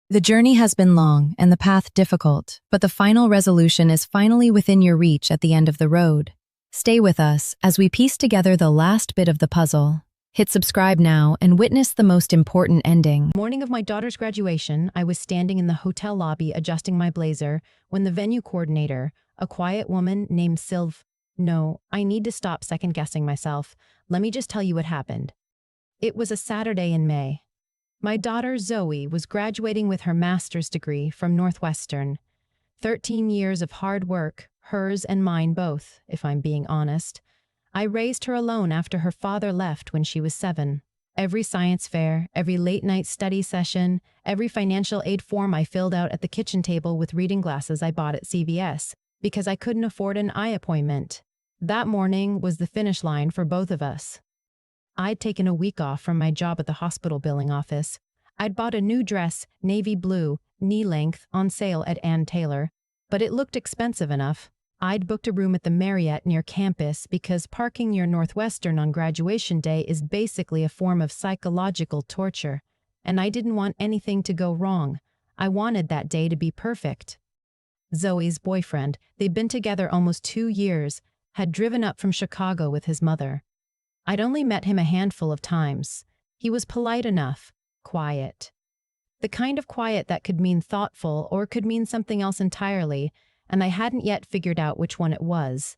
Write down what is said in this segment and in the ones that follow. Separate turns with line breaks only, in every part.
The journey has been long and the path difficult, but the final resolution is finally within your reach at the end of the road. Stay with us as we piece together the last bit of the puzzle. Hit subscribe now and witness the most important ending.
Morning of my daughter's graduation, I was standing in the hotel lobby adjusting my blazer when the venue coordinator, a quiet woman named No, I need to stop second-guessing myself. Let me just tell you what happened. It was a Saturday in May. My daughter Zoe was graduating with her master's degree from Northwestern. 13 years of hard work, hers and mine both, if I'm being honest. I raised her alone after her father left when she was 7. Every science fair, every late-night study session, every financial aid form I filled out at the kitchen table with reading glasses I bought at CVS because I couldn't afford an eye appointment. That morning was the finish line for both of us. I'd taken a week off from my job at the hospital billing office. I'd bought a new dress, navy blue, knee-length, on sale at Ann Taylor, but it looked expensive enough. I'd booked a room at the Marriott near campus because parking near Northwestern on graduation day is basically a form of psychological torture, and I didn't want anything to go wrong. I wanted that day to be perfect. Zoe's boyfriend, they'd been together almost 2 years, had driven up from Chicago with his mother. I'd only met him a handful of times. He was polite enough, quiet. The kind of quiet that could mean thoughtful or could mean something else entirely, and I hadn't yet figured out which one it was.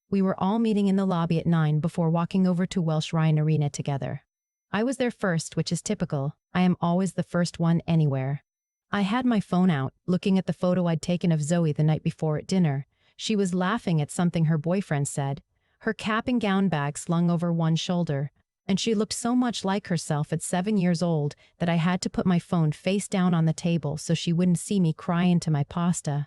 We were all meeting in the lobby at 9 before walking over to Welsh Ryan Arena together. I was there first, which is typical. I am always the first one anywhere. I had my phone out, looking at the photo I'd taken of Zoe the night before at dinner. She was laughing at something her boyfriend said, her cap and gown bag slung over one shoulder, and she looked so much like herself at 7 years old that I had to put my phone face down on the table so she wouldn't see me cry into my pasta.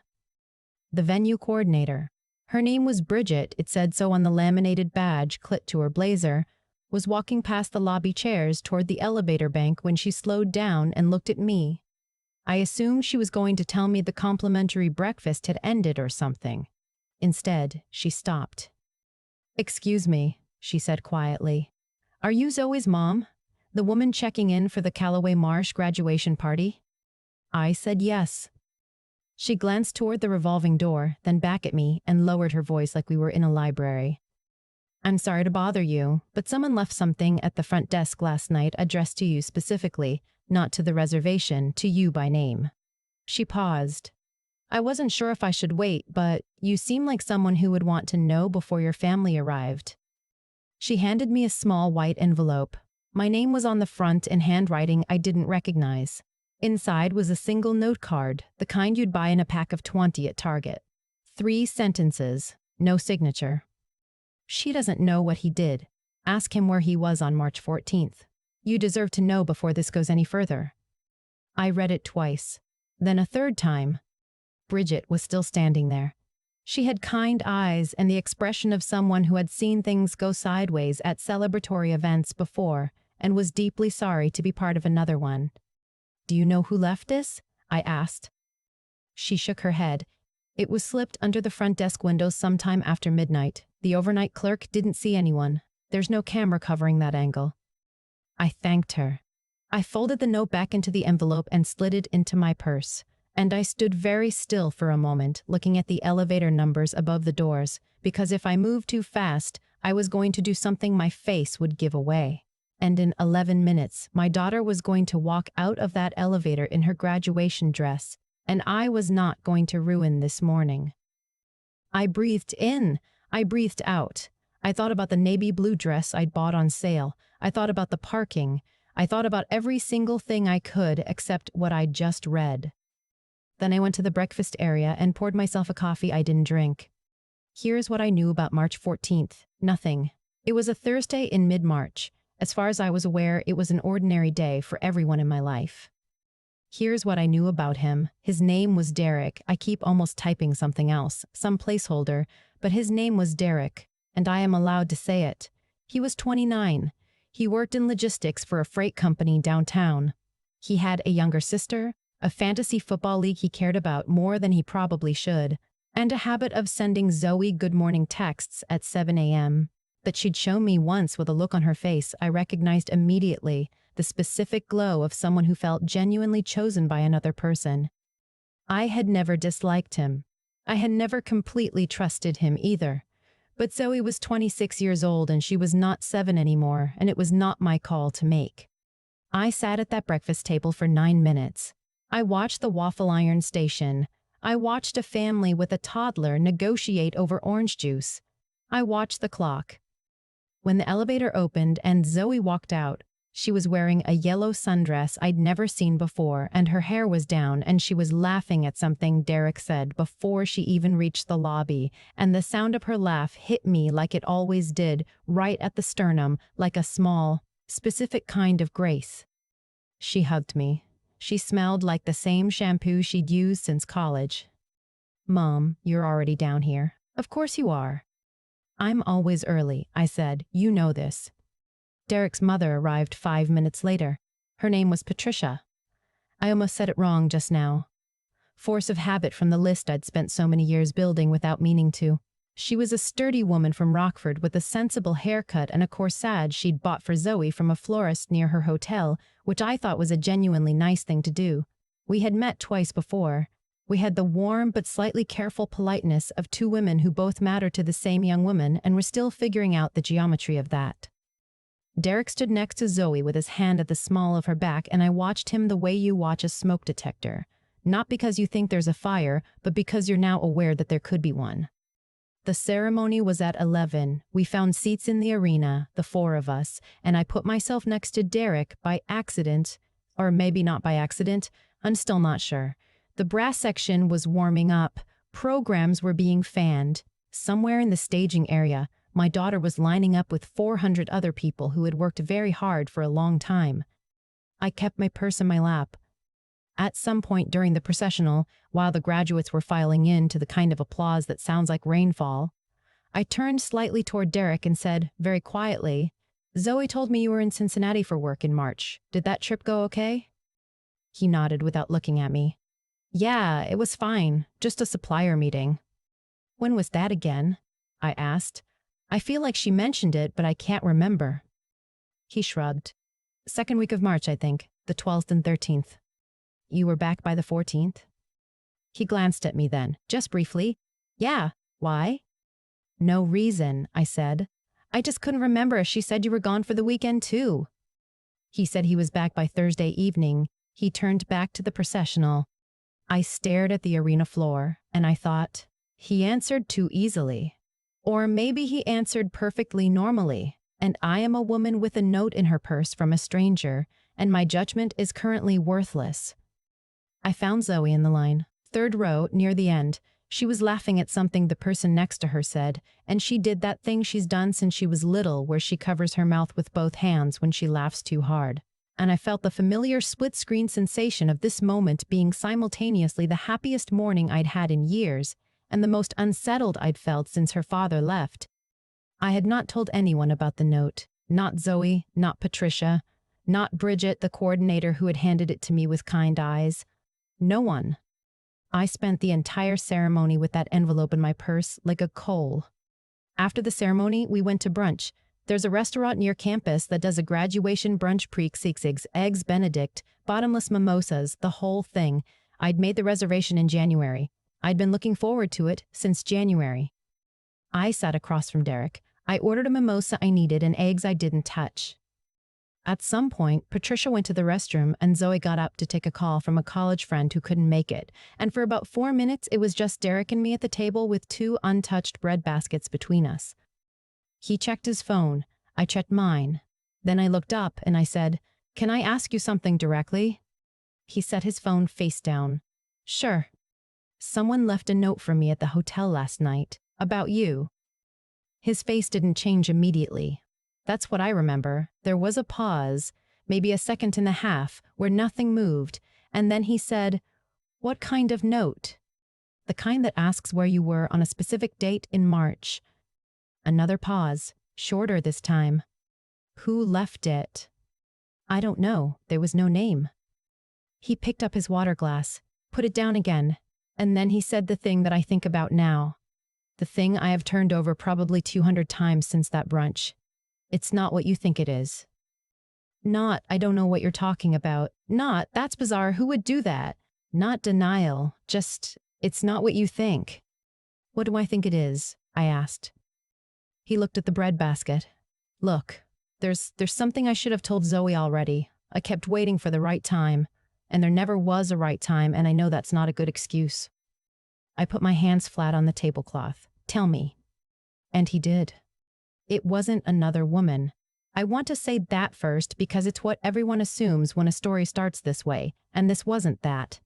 The venue coordinator, her name was Bridget, it said so on the laminated badge clipped to her blazer, was walking past the lobby chairs toward the elevator bank when she slowed down and looked at me. I assumed she was going to tell me the complimentary breakfast had ended or something. Instead, she stopped. "Excuse me," she said quietly. "Are you Zoe's mom? The woman checking in for the Callaway Marsh graduation party?" I said yes. She glanced toward the revolving door, then back at me, and lowered her voice like we were in a library. "I'm sorry to bother you, but someone left something at the front desk last night addressed to you specifically, not to the reservation, to you by name." She paused. "I wasn't sure if I should wait, but you seem like someone who would want to know before your family arrived." She handed me a small white envelope. My name was on the front in handwriting I didn't recognize. Inside was a single note card, the kind you'd buy in a pack of 20 at Target. 3 sentences, no signature. "She doesn't know what he did. Ask him where he was on March 14th. You deserve to know before this goes any further." I read it twice, then a third time. Bridget was still standing there. She had kind eyes and the expression of someone who had seen things go sideways at celebratory events before and was deeply sorry to be part of another one. "Do you know who left this?" I asked. She shook her head. "It was slipped under the front desk windows sometime after midnight. The overnight clerk didn't see anyone. There's no camera covering that angle." I thanked her. I folded the note back into the envelope and slid it into my purse. And I stood very still for a moment, looking at the elevator numbers above the doors, because if I moved too fast, I was going to do something my face would give away. And in 11 minutes, my daughter was going to walk out of that elevator in her graduation dress, and I was not going to ruin this morning. I breathed in. I breathed out. I thought about the navy blue dress I'd bought on sale. I thought about the parking. I thought about every single thing I could except what I'd just read. Then I went to the breakfast area and poured myself a coffee I didn't drink. Here's what I knew about March 14th. Nothing. It was a Thursday in mid-March. As far as I was aware, it was an ordinary day for everyone in my life. Here's what I knew about him. His name was Derek. I keep almost typing something else, some placeholder, but his name was Derek, and I am allowed to say it. He was 29. He worked in logistics for a freight company downtown. He had a younger sister, a fantasy football league he cared about more than he probably should, and a habit of sending Zoe good morning texts at 7 a.m. that she'd shown me once with a look on her face I recognized immediately, the specific glow of someone who felt genuinely chosen by another person. I had never disliked him. I had never completely trusted him either. But Zoe was 26 years old and she was not 7 anymore, and it was not my call to make. I sat at that breakfast table for 9 minutes. I watched the waffle iron station. I watched a family with a toddler negotiate over orange juice. I watched the clock. When the elevator opened and Zoe walked out, she was wearing a yellow sundress I'd never seen before, and her hair was down, and she was laughing at something Derek said before she even reached the lobby, and the sound of her laugh hit me like it always did, right at the sternum, like a small, specific kind of grace. She hugged me. She smelled like the same shampoo she'd used since college. "Mom, you're already down here." "Of course you are." "I'm always early," I said. "You know this." Derek's mother arrived 5 minutes later. Her name was Patricia. I almost said it wrong just now. Force of habit from the list I'd spent so many years building without meaning to. She was a sturdy woman from Rockford with a sensible haircut and a corsage she'd bought for Zoe from a florist near her hotel, which I thought was a genuinely nice thing to do. We had met twice before. We had the warm but slightly careful politeness of two women who both mattered to the same young woman and were still figuring out the geometry of that. Derek stood next to Zoe with his hand at the small of her back, and I watched him the way you watch a smoke detector. Not because you think there's a fire, but because you're now aware that there could be one. The ceremony was at 11. We found seats in the arena, the 4 of us, and I put myself next to Derek by accident, or maybe not by accident, I'm still not sure. The brass section was warming up. Programs were being fanned. Somewhere in the staging area, my daughter was lining up with 400 other people who had worked very hard for a long time. I kept my purse in my lap. At some point during the processional, while the graduates were filing in to the kind of applause that sounds like rainfall, I turned slightly toward Derek and said, very quietly, "Zoe told me you were in Cincinnati for work in March. Did that trip go okay?" He nodded without looking at me. "Yeah, it was fine. Just a supplier meeting." "When was that again?" I asked. "I feel like she mentioned it, but I can't remember." He shrugged. "Second week of March, I think. The 12th and 13th. "You were back by the 14th? He glanced at me then, just briefly. "Yeah, why?" "No reason," I said. "I just couldn't remember if she said you were gone for the weekend too." He said he was back by Thursday evening. He turned back to the processional. I stared at the arena floor, and I thought, he answered too easily. Or maybe he answered perfectly normally, and I am a woman with a note in her purse from a stranger, and my judgment is currently worthless. I found Zoe in the line, 3rd row, near the end. She was laughing at something the person next to her said, and she did that thing she's done since she was little where she covers her mouth with both hands when she laughs too hard. And I felt the familiar split-screen sensation of this moment being simultaneously the happiest morning I'd had in years, and the most unsettled I'd felt since her father left. I had not told anyone about the note. Not Zoe, not Patricia, not Bridget, the coordinator who had handed it to me with kind eyes. No one. I spent the entire ceremony with that envelope in my purse like a coal. After the ceremony, we went to brunch. There's a restaurant near campus that does a graduation brunch pre-six, eggs Benedict, bottomless mimosas, the whole thing. I'd made the reservation in January. I'd been looking forward to it since January. I sat across from Derek. I ordered a mimosa I needed and eggs I didn't touch. At some point, Patricia went to the restroom and Zoe got up to take a call from a college friend who couldn't make it. And for about 4 minutes, it was just Derek and me at the table with 2 untouched bread baskets between us. He checked his phone. I checked mine. Then I looked up and I said, "Can I ask you something directly?" He set his phone face down. "Sure. Someone left a note for me at the hotel last night. About you." His face didn't change immediately. That's what I remember. There was a pause, maybe a second and a half, where nothing moved, and then he said, "What kind of note?" "The kind that asks where you were on a specific date in March." Another pause, shorter this time. "Who left it?" "I don't know. There was no name." He picked up his water glass, put it down again, and then he said the thing that I think about now. The thing I have turned over probably 200 times since that brunch. "It's not what you think it is." Not, I don't know what you're talking about. Not, that's bizarre. Who would do that? Not denial. Just, it's not what you think. What do I think it is? I asked. He looked at the bread basket. Look, there's something I should have told Zoe already. I kept waiting for the right time, and there never was a right time, and I know that's not a good excuse. I put my hands flat on the tablecloth. Tell me. And he did. It wasn't another woman. I want to say that first because it's what everyone assumes when a story starts this way, and this wasn't that.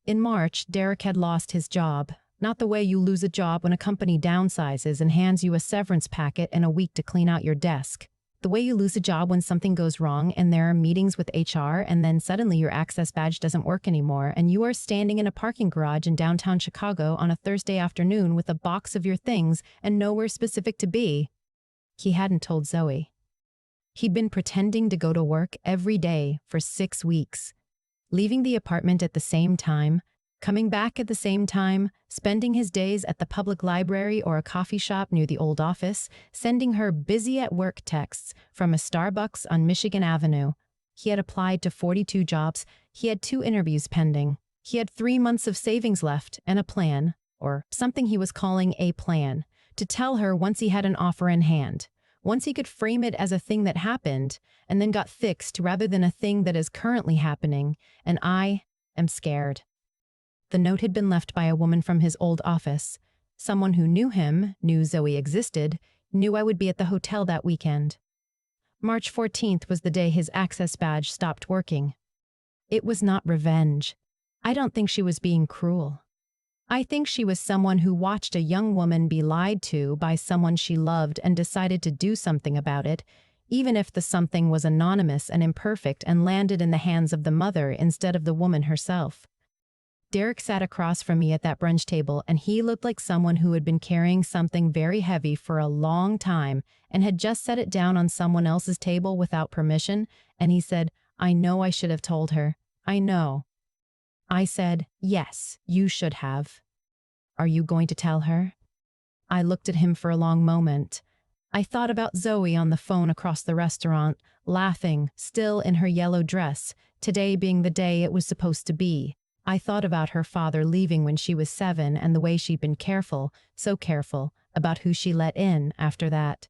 In March, Derek had lost his job. Not the way you lose a job when a company downsizes and hands you a severance packet and a week to clean out your desk. The way you lose a job when something goes wrong and there are meetings with HR and then suddenly your access badge doesn't work anymore and you are standing in a parking garage in downtown Chicago on a Thursday afternoon with a box of your things and nowhere specific to be. He hadn't told Zoe. He'd been pretending to go to work every day for 6 weeks, leaving the apartment at the same time, coming back at the same time, spending his days at the public library or a coffee shop near the old office, sending her busy at work texts from a Starbucks on Michigan Avenue. He had applied to 42 jobs. He had 2 interviews pending. He had 3 months of savings left and a plan, or something he was calling a plan, to tell her once he had an offer in hand. Once he could frame it as a thing that happened and then got fixed rather than a thing that is currently happening, and I am scared. The note had been left by a woman from his old office. Someone who knew him, knew Zoe existed, knew I would be at the hotel that weekend. March 14th was the day his access badge stopped working. It was not revenge. I don't think she was being cruel. I think she was someone who watched a young woman be lied to by someone she loved and decided to do something about it, even if the something was anonymous and imperfect and landed in the hands of the mother instead of the woman herself. Derek sat across from me at that brunch table, and he looked like someone who had been carrying something very heavy for a long time and had just set it down on someone else's table without permission, and he said, "I know I should have told her. I know." I said, "Yes, you should have." "Are you going to tell her?" I looked at him for a long moment. I thought about Zoe on the phone across the restaurant, laughing, still in her yellow dress, today being the day it was supposed to be. I thought about her father leaving when she was 7 and the way she'd been careful, so careful, about who she let in after that.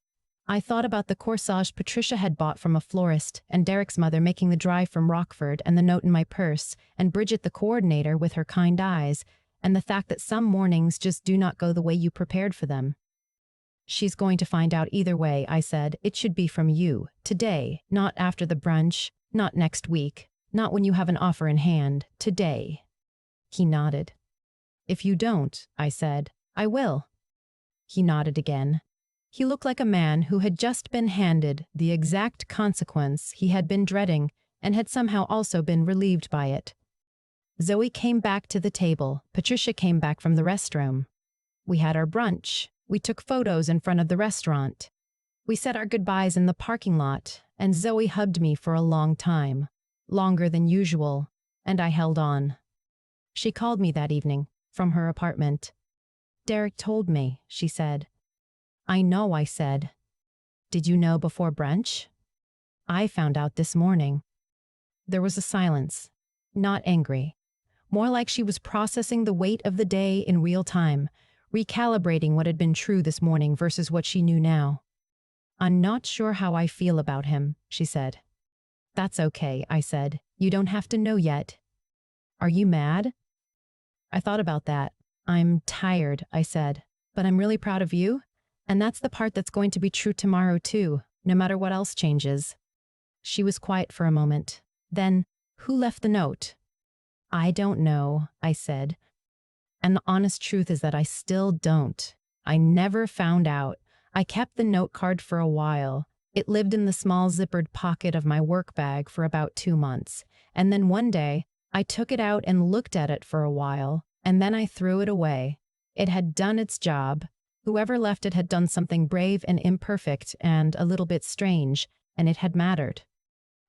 I thought about the corsage Patricia had bought from a florist, and Derek's mother making the drive from Rockford, and the note in my purse, and Bridget the coordinator with her kind eyes, and the fact that some mornings just do not go the way you prepared for them. "She's going to find out either way," I said. "It should be from you, today, not after the brunch, not next week, not when you have an offer in hand, today." He nodded. "If you don't," I said, "I will." He nodded again. He looked like a man who had just been handed the exact consequence he had been dreading and had somehow also been relieved by it. Zoe came back to the table. Patricia came back from the restroom. We had our brunch. We took photos in front of the restaurant. We said our goodbyes in the parking lot, and Zoe hugged me for a long time, longer than usual, and I held on. She called me that evening, from her apartment. "Derek told me," she said. "I know," I said. "Did you know before brunch?" "I found out this morning." There was a silence, not angry, more like she was processing the weight of the day in real time, recalibrating what had been true this morning versus what she knew now. "I'm not sure how I feel about him," she said. "That's okay," I said. "You don't have to know yet." "Are you mad?" I thought about that. "I'm tired," I said, "but I'm really proud of you, and that's the part that's going to be true tomorrow too, no matter what else changes." She was quiet for a moment. Then, "Who left the note?" "I don't know," I said. And the honest truth is that I still don't. I never found out. I kept the note card for a while. It lived in the small zippered pocket of my work bag for about 2 months. And then one day, I took it out and looked at it for a while, and then I threw it away. It had done its job. Whoever left it had done something brave and imperfect and a little bit strange, and it had mattered.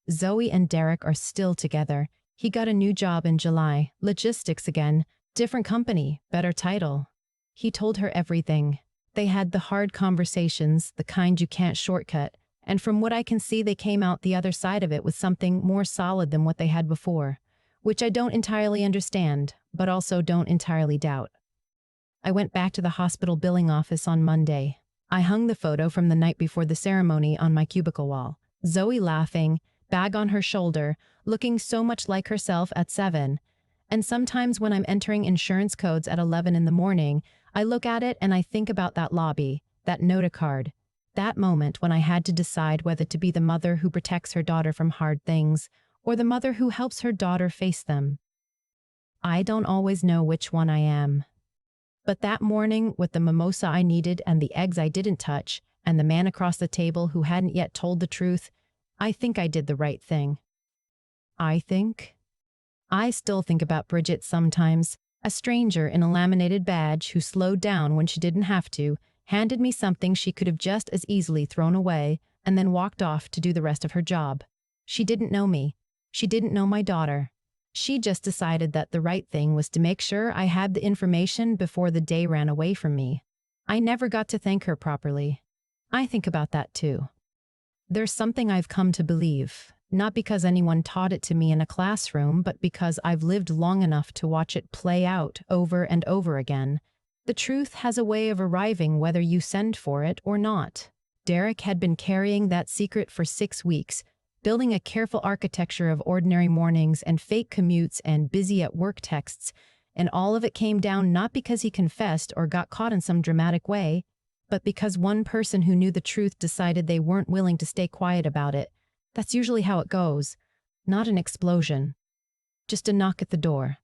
Zoe and Derek are still together. He got a new job in July, logistics again, different company, better title. He told her everything. They had the hard conversations, the kind you can't shortcut, And from what I can see, they came out the other side of it with something more solid than what they had before, which I don't entirely understand, but also don't entirely doubt. I went back to the hospital billing office on Monday. I hung the photo from the night before the ceremony on my cubicle wall. Zoe laughing, bag on her shoulder, looking so much like herself at 7. And sometimes when I'm entering insurance codes at 11 in the morning, I look at it and I think about that lobby, that notacard, that moment when I had to decide whether to be the mother who protects her daughter from hard things or the mother who helps her daughter face them. I don't always know which one I am. But that morning, with the mimosa I needed and the eggs I didn't touch, and the man across the table who hadn't yet told the truth, I think I did the right thing. I still think about Bridget sometimes, a stranger in a laminated badge who slowed down when she didn't have to, handed me something she could have just as easily thrown away, and then walked off to do the rest of her job. She didn't know me. She didn't know my daughter. She just decided that the right thing was to make sure I had the information before the day ran away from me. I never got to thank her properly. I think about that too. There's something I've come to believe, not because anyone taught it to me in a classroom, but because I've lived long enough to watch it play out over and over again. The truth has a way of arriving whether you send for it or not. Derek had been carrying that secret for 6 weeks, building a careful architecture of ordinary mornings and fake commutes and busy at work texts, and all of it came down not because he confessed or got caught in some dramatic way, but because one person who knew the truth decided they weren't willing to stay quiet about it. That's usually how it goes. Not an explosion. Just a knock at the door.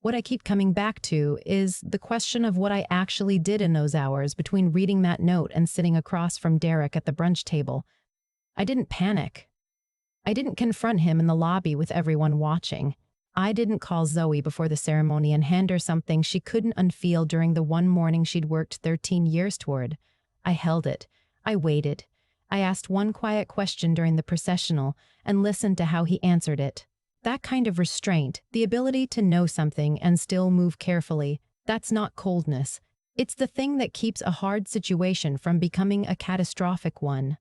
What I keep coming back to is the question of what I actually did in those hours between reading that note and sitting across from Derek at the brunch table. I didn't panic. I didn't confront him in the lobby with everyone watching. I didn't call Zoe before the ceremony and hand her something she couldn't unfeel during the one morning she'd worked 13 years toward. I held it. I waited. I asked one quiet question during the processional and listened to how he answered it. That kind of restraint, the ability to know something and still move carefully, that's not coldness. It's the thing that keeps a hard situation from becoming a catastrophic one.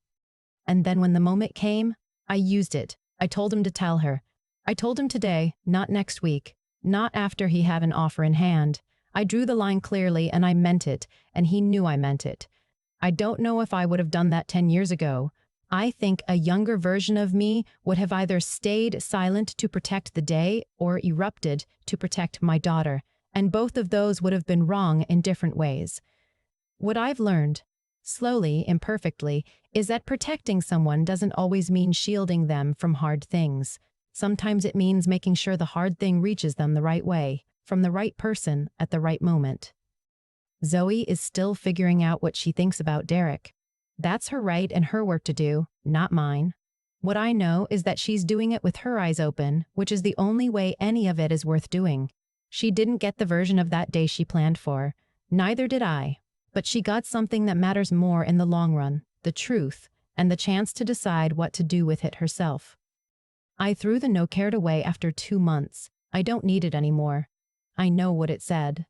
And then when the moment came, I used it. I told him to tell her. I told him today, not next week, not after he had an offer in hand. I drew the line clearly and I meant it, and he knew I meant it. I don't know if I would have done that 10 years ago. I think a younger version of me would have either stayed silent to protect the day or erupted to protect my daughter, and both of those would have been wrong in different ways. What I've learned, slowly, imperfectly, is that protecting someone doesn't always mean shielding them from hard things. Sometimes it means making sure the hard thing reaches them the right way, from the right person at the right moment. Zoe is still figuring out what she thinks about Derek. That's her right and her work to do, not mine. What I know is that she's doing it with her eyes open, which is the only way any of it is worth doing. She didn't get the version of that day she planned for. Neither did I. But she got something that matters more in the long run, the truth, and the chance to decide what to do with it herself. I threw the no-cared away after 2 months. I don't need it anymore. I know what it said.